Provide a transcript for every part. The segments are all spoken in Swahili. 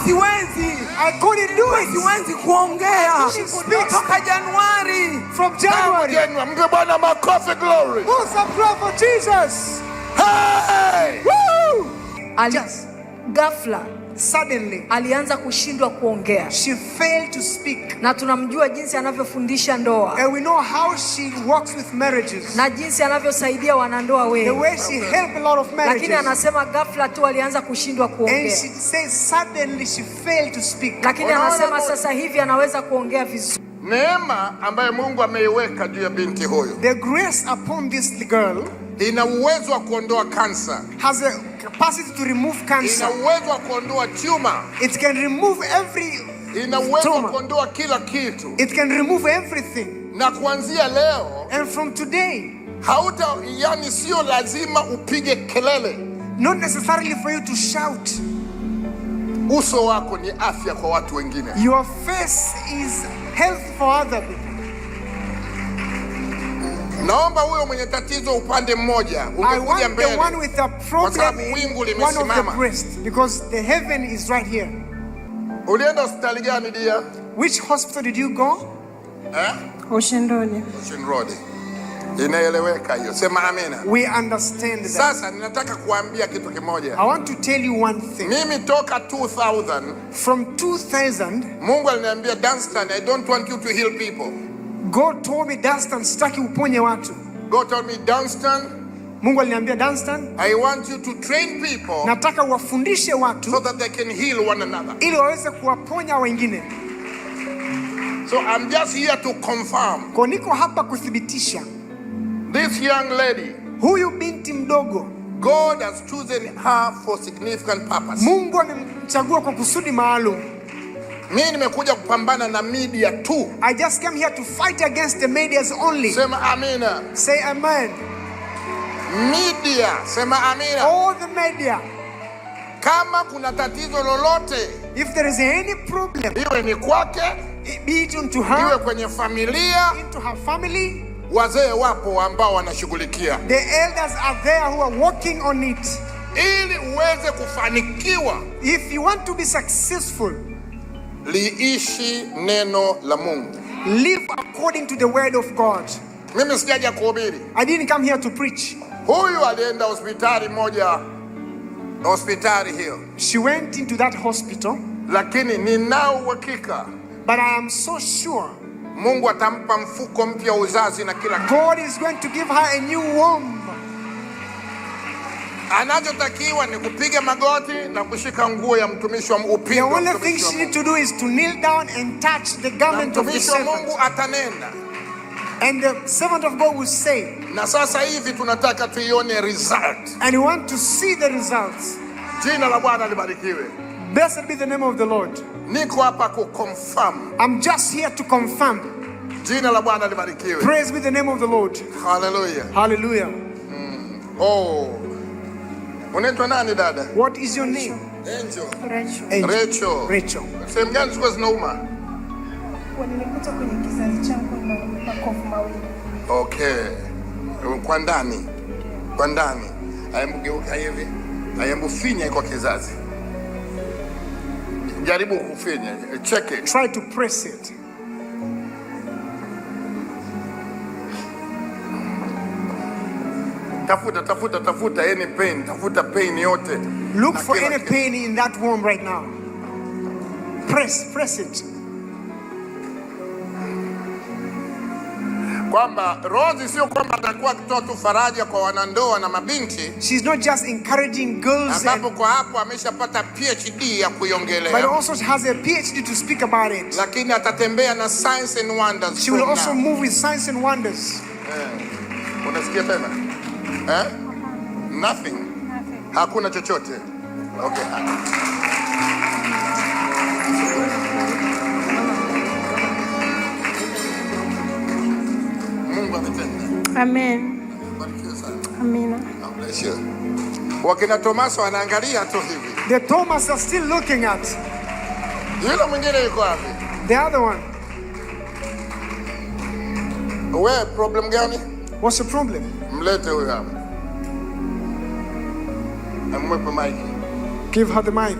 siwezi. I couldn't do it. Siwezi kuongea. Toka Januari. From January. Mpe Bwana makofi, glory. Oh, some glory for Jesus. Hey! Woo! Ghafla Suddenly, alianza kushindwa kuongea. she failed to speak. Na tunamjua jinsi anavyofundisha ndoa. And we know how she works with marriages. Na jinsi anavyosaidia wanandoa wengi. The way she helped a lot of marriages. Lakini anasema ghafla tu alianza kushindwa kuongea. And she says suddenly she failed to speak. Lakini anasema sasa hivi anaweza kuongea vizuri. Neema ambayo Mungu ameiweka juu ya binti huyu. The grace upon this girl ina uwezo wa kuondoa kansa. Has a capacity to remove cancer. Ina uwezo wa kuondoa tumor. It can remove every ina uwezo wa kuondoa kila kitu. It can remove everything. Na kuanzia leo, and from today, yani sio lazima upige kelele. Not necessarily for you to shout. Uso wako ni afya kwa watu wengine. Your face is health for other people. Naomba huyo mwenye tatizo upande mmoja ungekuja mbele. The one with a problem one of the breast, because the heaven is right here. Ulienda hospitali gani dia? Which hospital did you go? Ocean Road. Ocean Road. Inaeleweka hiyo. Sema amina. We understand that. Sasa ninataka kuambia kitu kimoja. I want to tell you one thing. Mimi toka 2000, from 2000, Mungu aliniambia, Dunstan, I don't want you to heal people. God told me, Dunstan, sitaki uponye watu. God told me, Dunstan, Mungu aliniambia, Dunstan, I want you to train people. Nataka wafundishe watu so that they can heal one another. Ili waweze kuwaponya wengine. So I'm just here to confirm. Kwa niko hapa kuthibitisha. This young lady, huyu binti mdogo, God has chosen her for significant purpose. Mungu amemchagua kwa kusudi maalum. Mimi nimekuja kupambana na media tu. I just came here to fight against the medias only. Sema amina. Say amen. Media, sema amina. All the media. Kama kuna tatizo lolote, if there is any problem, iwe ni kwake, be it into her, iwe kwenye familia, into her family, wazee wapo ambao wanashughulikia. The elders are there who are working on it. Ili uweze kufanikiwa, if you want to be successful, liishi neno la Mungu. Live according to the word of God. Mimi sijaja kuhubiri. I didn't come here to preach. Huyu alienda hospitali moja, hospitali hiyo. She went into that hospital. Lakini ninao uhakika, but I am so sure, Mungu atampa mfuko mpya wa uzazi na kila kitu. God is going to give her a new womb. Anachotakiwa ni kupiga magoti na kushika nguo ya mtumishi wa Mungu. The only thing she needs to do is to kneel down and touch the garment of the servant. Mungu atanenda. And the servant of God will say. Na sasa hivi tunataka tuione result. And we want to see the results. Jina la Bwana libarikiwe. Blessed be the name of the Lord. Niko hapa ku confirm. I'm just here to confirm. Jina la Bwana libarikiwe. Praise be the name of the Lord. Hallelujah. Hallelujah. Oh. Unaitwa nani dada? What is your name? Angel. Rachel. Rachel. Sehemu gani zilikuwa zinauma? Nilikuta kwenye kizazi changu na makovu mawili. Okay. Kwa ndani. Kwa ndani. Ayambugeuka hivi. Ayambufinya kwa kizazi. Jaribu kufinya. Check it. Try to press it. Tafuta any pain. Tafuta pain yote. Look for any pain in that womb right now. Press it. Kwamba Rose sio kwamba atakuwa akitoa tu faraja kwa wanandoa na mabinti. She's not just encouraging girls, ambapo kwa hapo ameshapata PhD ya kuiongelea. But also has a PhD to speak about it. Lakini atatembea na signs and wonders. She will also move with signs and wonders. Unasikia tena? Nothing. Hakuna chochote. Okay. Mungu ametenda. Amen. Amina. Wakina Tomaso wanaangalia tu hivi. The Thomas are still looking at. Yule mwingine yuko wapi? The other one. Wewe problem gani? What's the problem? Mlete huyo hapa. Amwepe mic. Give her the mic.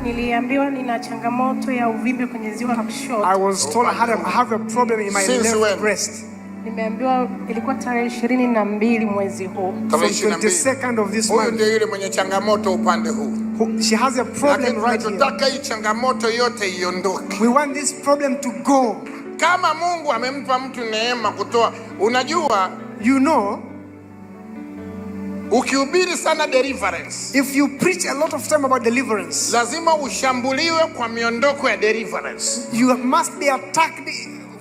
Niliambiwa nina changamoto ya uvimbe kwenye ziwa la kushoto. I was told I have a problem in my left breast. Nimeambiwa ilikuwa tarehe 22 mwezi huu. From 22nd of this month. Huyu ndiye yule mwenye changamoto upande huu. She has a problem right here. Tunataka hii changamoto yote iondoke. We want this problem to go. Kama Mungu amempa mtu neema kutoa, unajua, you know, ukihubiri sana deliverance, if you preach a lot of time about deliverance, lazima ushambuliwe kwa miondoko ya deliverance. You must be attacked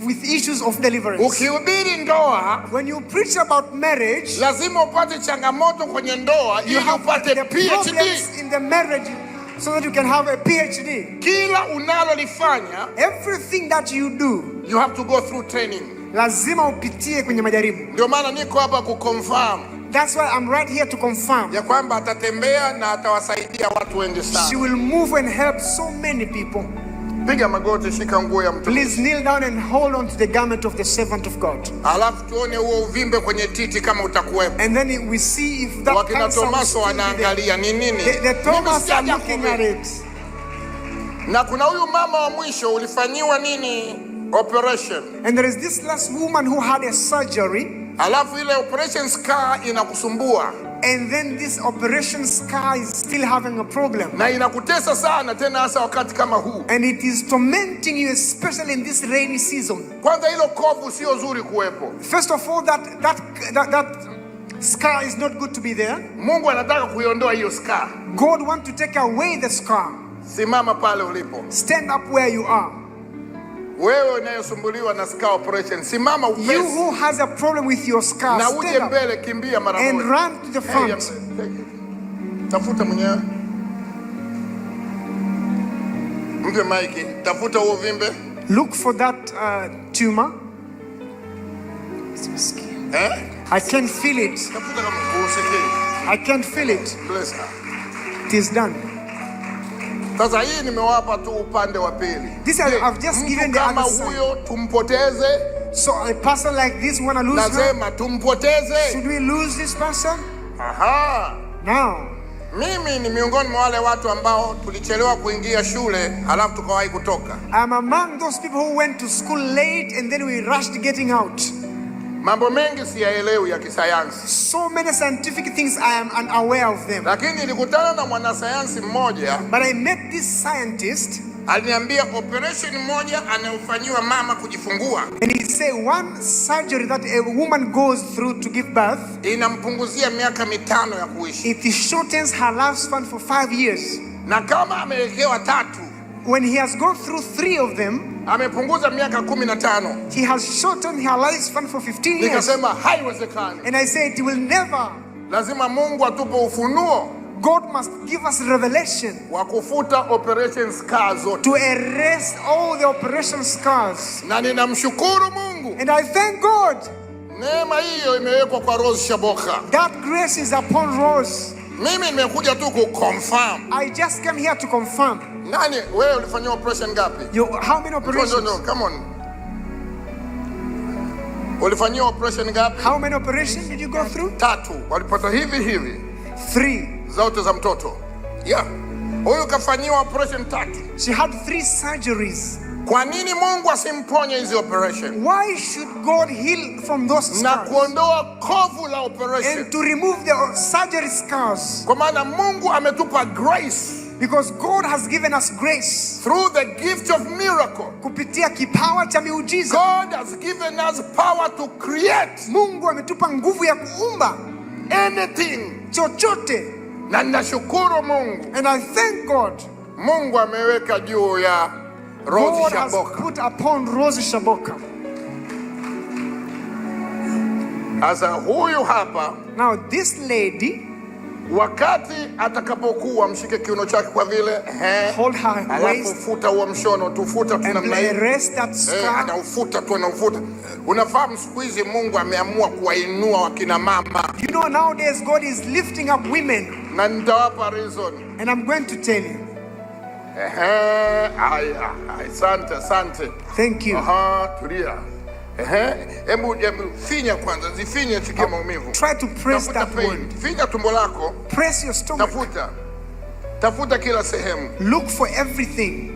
with issues of deliverance. Ukihubiri ndoa, when you preach about marriage, lazima upate changamoto kwenye ndoa ili upate PhD in the marriage so that you can have a PhD. Kila unalolifanya, everything that you do, you have to go through training. Lazima upitie kwenye majaribu. Ndio maana niko hapa kuconfirm. That's why I'm right here to confirm. Ya kwamba atatembea na atawasaidia watu wengi sana. She will move and help so many people. Piga magoti, shika nguo ya mtumishi. Please kneel down and hold on to the garment of the servant of God. Alafu tuone huo uvimbe kwenye titi kama utakuwepo. And then we see if that wakina cancer Tomaso wanaangalia ni nini. The Thomas are looking at it. Na kuna huyu mama wa mwisho ulifanyiwa nini? Operation. And there is this last woman who had a surgery. Alafu ile operation scar inakusumbua. And then this operation scar is still having a problem. Na inakutesa sana tena hasa wakati kama huu. And it is tormenting you especially in this rainy season. Kwanza hilo kovu sio zuri kuwepo. First of all, that scar is not good to be there. Mungu anataka kuiondoa hiyo scar. God wants to take away the scar. Simama pale ulipo. Stand up where you are. Wewe unayesumbuliwa na scar operation, simama upesi. You who has a problem with your scar, na uje mbele, kimbia mara moja. And run to the front. Tafuta mwenyewe. Mpe maiki, tafuta huo vimbe. Look for that tumor. I can feel it. Tafuta kama usikii. I can feel it. Bless her. It is done. Sasa hii nimewapa tu upande wa pili. This I've just given the other side. Huyo tumpoteze. So a person like this wanna lose her? Lazima tumpoteze. Should we lose this person? Aha. Now. Mimi ni miongoni mwa wale watu ambao tulichelewa kuingia shule halafu tukawahi kutoka. I'm among those people who went to school late and then we rushed getting out. Mambo mengi siyaelewi ya kisayansi. So many scientific things I am unaware of them. Lakini nilikutana na mwanasayansi mmoja. But I met this scientist. Aliniambia operation moja anayofanyiwa mama kujifungua. And he said one surgery that a woman goes through to give birth. Inampunguzia miaka 5 ya kuishi. It shortens her lifespan for 5 years. Na kama amewekewa 3. When he has gone through 3 of them, amepunguza miaka 15. He has shortened her lifespan for 15 years. Nikasema haiwezekani. And I said it will never. Lazima Mungu atupe ufunuo. God must give us revelation. Wa kufuta operation scars zote. To erase all the operation scars. Na ninamshukuru Mungu. And I thank God. Neema hiyo imewekwa kwa Rose Shaboka. That grace is upon Rose. Mimi nimekuja tu kuconfirm. I just came here to confirm. Nani wewe ulifanyia operation ngapi? How many operations? No, come on. Ulifanyia operation ngapi? How many operations did you go through? 3. Walipata hivi. 3. Zote za mtoto. Yeah. Huyu kafanyiwa operation 3. She had 3 surgeries. Kwa nini Mungu asimponye hizi operation? Why should God heal from those scars? Na kuondoa kovu la operation. And to remove the surgery scars. Kwa maana Mungu ametupa grace. Because God has given us grace. Through the gift of miracle. Kupitia kipawa cha miujiza. God has given us power to create. Mungu ametupa nguvu ya kuumba. Anything. Chochote. Na ninashukuru Mungu. And I thank God. Mungu ameweka juu ya Rose Shaboka. God has put upon Rose Shaboka. Asa huyu hapa. Now this lady. Wakati atakapokuwa mshike kiuno chake kwa vile hold her waist. Futa huo mshono, tufuta tunamna hii. Erase that scar. Anaufuta tu anaufuta. Unafahamu siku hizi Mungu ameamua kuwainua wakina mama. You know nowadays God is lifting up women. Na nitawapa reason. And I'm going to tell you. Asante. Thank you. Tulia. Hebu finya kwanza, zifinye chikia maumivu. Try to press that wound. Finya tumbo lako. Press your stomach. Tafuta. Tafuta kila sehemu. Look for everything.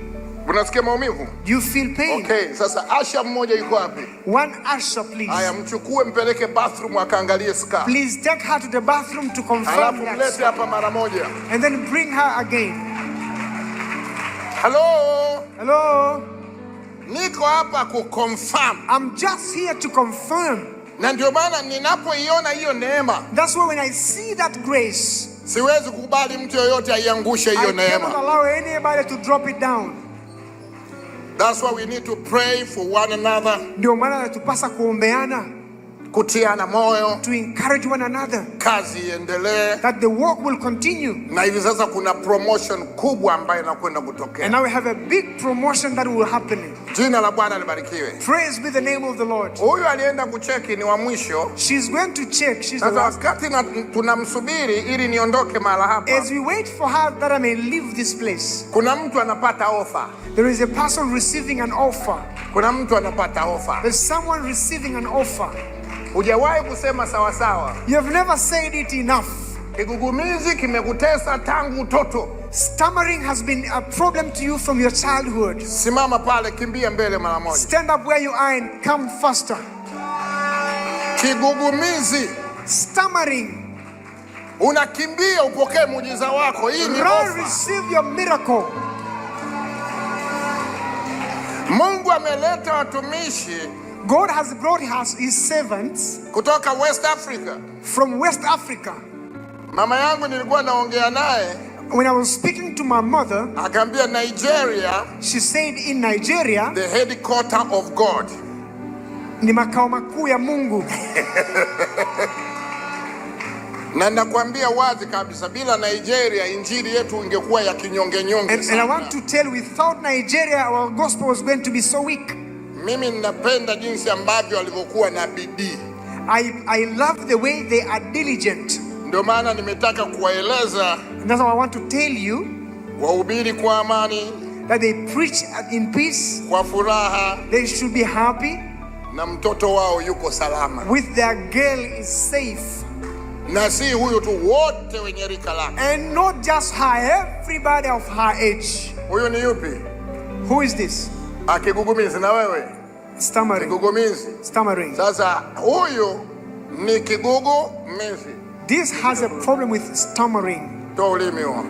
Unasikia maumivu? You feel pain. Okay, sasa Asha mmoja yuko wapi? One usher, please. Haya, mchukue mpeleke bathroom akaangalie scar. Please take her to the bathroom to confirm Alafu that. mlete hapa mara moja. And then bring her again. Hello? Hello? Niko hapa kuconfirm. I'm just here to confirm. Na ndio maana ninapoiona hiyo neema, That's why when I see that grace, siwezi kukubali mtu yoyote aiangushe hiyo I cannot neema. allow anybody to drop it down. That's why we need to pray for one another. Ndio maana natupasa kuombeana, Kutiana moyo, to encourage one another, kazi iendelee. that the work will continue. Na hivi sasa kuna promotion kubwa ambayo inakwenda And kutokea. now we have a big promotion that will happen. Jina la Bwana libarikiwe. Praise be the name of the Lord. Huyu alienda kucheki ni wa mwisho. She's going to check. She's the Sasa last. wakati tunamsubiri ili niondoke mahala hapa, As we wait for her that I may leave this place, kuna mtu anapata ofa. there is a person receiving an offer. Kuna mtu anapata ofa. There's someone receiving an offer. Hujawahi kusema sawa sawa. You have never said it enough. Kigugumizi kimekutesa tangu utoto. Stammering has been a problem to you from your childhood. Simama pale, kimbia mbele mara moja. Stand up where you are and come faster. Kigugumizi, Stammering. unakimbia upokee muujiza wako. Hii ni Run, ofa. receive your miracle. Mungu ameleta watumishi God has brought his servants kutoka West Africa. from West Africa. Mama yangu nilikuwa naongea naye, When I was speaking to my mother, akaambia Nigeria, she said in Nigeria, the headquarter of God. ni makao makuu ya Mungu. Na nakwambia wazi kabisa, bila Nigeria injili yetu ingekuwa ya kinyonge nyonge And I sana. want to tell, without Nigeria, our gospel was going to be so weak. Mimi ninapenda jinsi ambavyo walivyokuwa na bidii. I love the way they are diligent. Ndio maana nimetaka kuwaeleza And that's why I want to tell you wahubiri kwa amani, that they preach in peace. kwa furaha, They should be happy na mtoto wao yuko salama. with their girl is safe. Na si huyu tu, wote wenye rika lake. And not just her, everybody of her age. Huyu ni yupi? Who is this? Kigugumizi. Na wewe Stammering. kigugumizi. Stammering. Sasa huyu ni kigugumizi. This has a problem with stammering. Toa ulimi huo.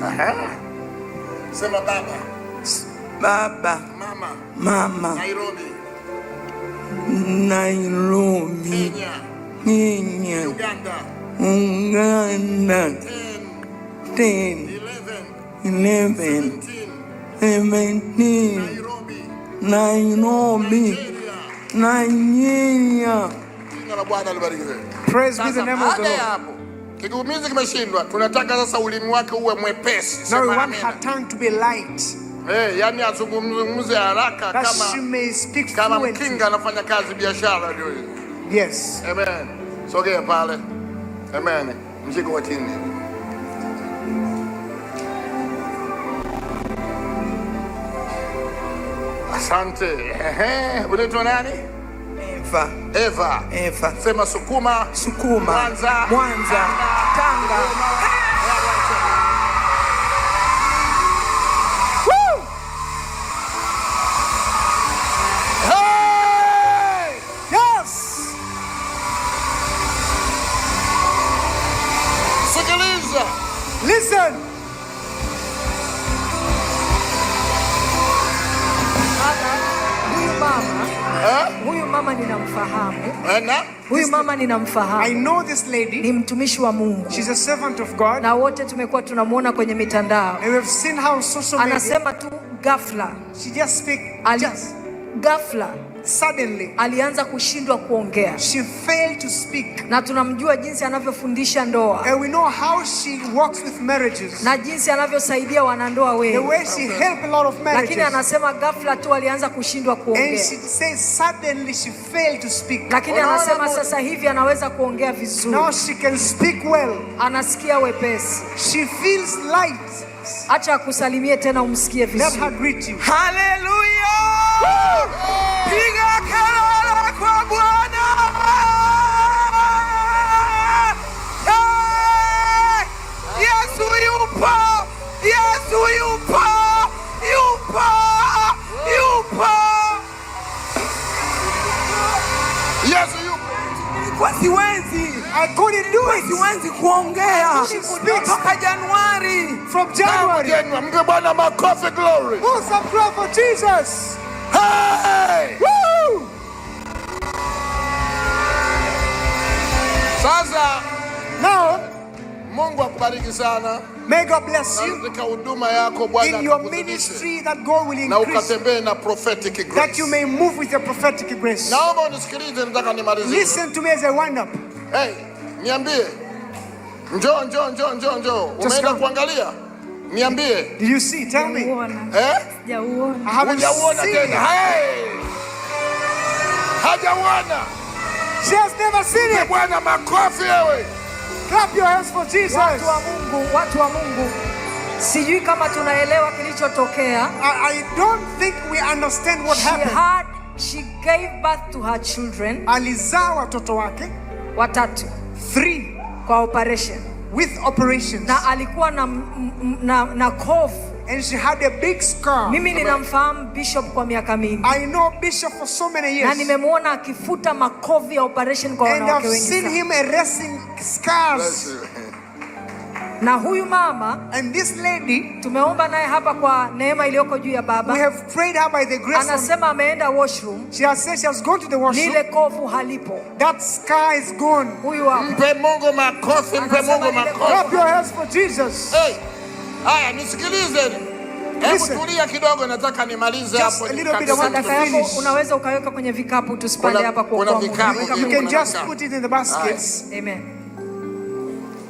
Aha. Sema baba. Baba, Mama. mama, Nairobi. Nairobi, Kenya. Kenya, Uganda. Uganda, 10, 10, 11, 11, 17, 17, Nairobi. Nairobi, Nigeria. Jina la Bwana libarikiwe. Praise be the Sasa name of the baada ya Lord. hapo, kigugumizi kimeshindwa, tunataka sasa ulimi wake uwe mwepesi. Now we Sema want amina. her tongue to be light, Yani azungumze haraka that she kama may speak kama fluently. mkinga anafanya kazi biashara ndio hiyo. Yes. Amen. Sogea pale. Amen. Mzigo wa chini. Asante. Ehe, unaitwa nani? Eva, Eva. Eva, Sema Sukuma. Sukuma, Mwanza. Mwanza, Tanga. Woo! Hey! Yes. Sikiliza. Listen. Huyu mama ninamfahamu. Na Huyu mama I ninamfahamu. know this lady. Ni mtumishi wa Mungu. She's a servant of God. Na wote tumekuwa tunamuona kwenye mitandao. And we've seen her on social media. Anasema tu ghafla. She just speak. Just Ghafla suddenly. alianza kushindwa kuongea. She failed to speak. Na tunamjua jinsi anavyofundisha ndoa. And we know how she works with marriages. Na jinsi anavyosaidia wanandoa The wengi. way she helped a lot of Lakini marriages. anasema ghafla tu alianza kushindwa And kuongea. she says suddenly she failed to speak. Lakini anasema sasa hivi anaweza kuongea vizuri. Now she can speak well. Anasikia wepesi. She feels light. Acha akusalimie tena umsikie Let vizuri. her greet you. Hallelujah! Piga kelele kwa Bwana! Hey! hawezi kuongea speaks toka Januari. from January. Mpe Bwana makofi, glory. Oh, some glory for Jesus. Hey! Woo! Sasa Now, Mungu akubariki sana. may God bless you Katika huduma yako Bwana in your akakuzidishe. ministry, that God will Na increase, ukatembee na prophetic that grace. you may move with your prophetic grace. Naomba unisikilize, nataka nimalizie. Listen to me as I wind up. Hey, niambie. Njoo. Umeenda come. kuangalia? Niambie. Did you see? Tell me. Eh? I haven't Hujauona seen tena. it. Hey! Hajauona. She has never seen Mpe it. Bwana makofi wewe. Clap your hands for Jesus. Watu wa Mungu, sijui kama tunaelewa kilichotokea. I don't think we understand what happened. She gave birth to her children Alizaa watoto wake watatu 3 kwa operation, with operations, na alikuwa na kovu. and she had a big scar. Mimi ninamfahamu Bishop kwa miaka mingi, I know Bishop for so many na years, nimemwona akifuta makovu ya operation kwa and wanawake I've wengi seen sana. him erasing scars. Na huyu mama And this lady, tumeomba naye hapa kwa neema iliyoko juu ya we baba, have prayed her by the grace of, anasema ameenda washroom, she has said she has gone to the washroom. lile kovu halipo. That scar is gone. Huyu hapa Mpe Mungu makofi, mpe Mungu makofi. Clap your hands for Jesus. Hey. Haya, nisikilize. Hebu Listen. tulia kidogo, nataka nimalize Just hapo. a little bit, I want to sadaka yako finish. unaweza ukaweka kwenye vikapu, tusipande Kuna- hapa kwa kuna muda. vikapu Weka hivi. You kwenye- can just put it in the baskets. Amen.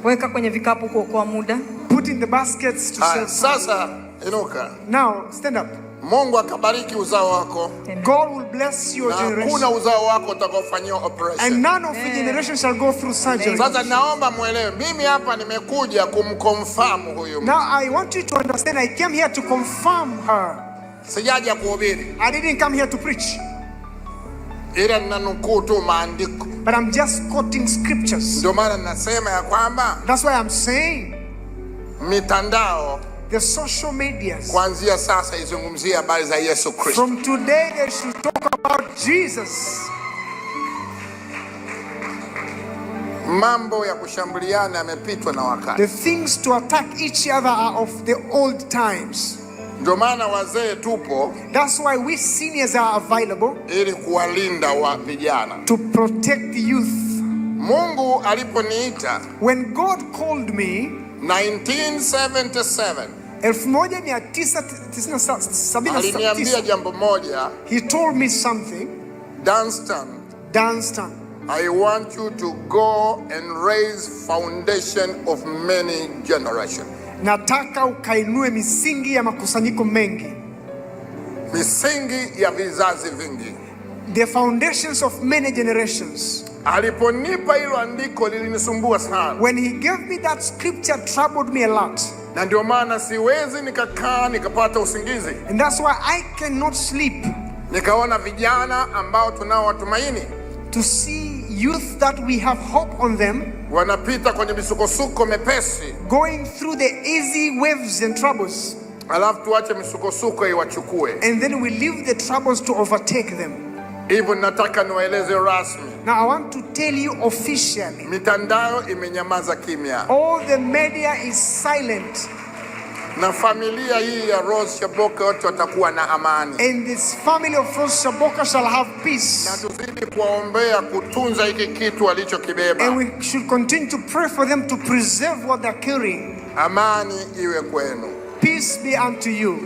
Weka kwenye vikapu kwa muda. Put in the baskets to Haya, sell. sasa inuka. Now, stand up. Mungu akabariki uzao wako. God will bless your Na generation, hakuna uzao wako utakaofanyiwa operation. and none of your generation shall go through surgery. Sasa naomba muelewe, mimi hapa nimekuja kumconfirm huyu mtu. Now, I want you to understand, I came here to confirm her. Sijaja kuhubiri, I didn't come here to preach, ila ninanukuu tu maandiko. but I'm just quoting scriptures. Ndio maana ninasema ya kwamba That's why I'm saying mitandao the social medias, kuanzia sasa izungumzie habari za Yesu Kristo. from today they should talk about Jesus. Mambo ya kushambuliana yamepitwa na wakati. The things to attack each other are of the old times. Ndio maana wazee tupo That's why we seniors are available ili kuwalinda wa vijana. to protect the youth. Mungu aliponiita When God called me 1977, 1977, aliniambia jambo moja, he told me something. Dunstan, I want you to go and raise foundation of many generations. nataka ukainue misingi ya makusanyiko mengi, Misingi ya vizazi vingi. the foundations of many generations. Aliponipa hilo andiko lilinisumbua sana. When he gave me that scripture, troubled me a lot. Na ndio maana siwezi nikakaa nikapata usingizi. And that's why I cannot sleep Nikaona vijana ambao tunao watumaini to see youth that we have hope on them wanapita kwenye misukosuko mepesi, going through the easy waves and troubles, alafu tuache misukosuko iwachukue. and then we leave the troubles to overtake them. Hivyo nataka niwaeleze rasmi, Now I want to tell you officially, mitandao imenyamaza kimya, all the media is silent, na familia hii ya Rose Shaboka wote watakuwa na amani. and this family of Rose Shaboka shall have Na peace. tuzidi kuwaombea kutunza hiki kitu walichokibeba. And we should continue to pray for them to preserve what they're carrying. Amani iwe kwenu. Peace be unto you.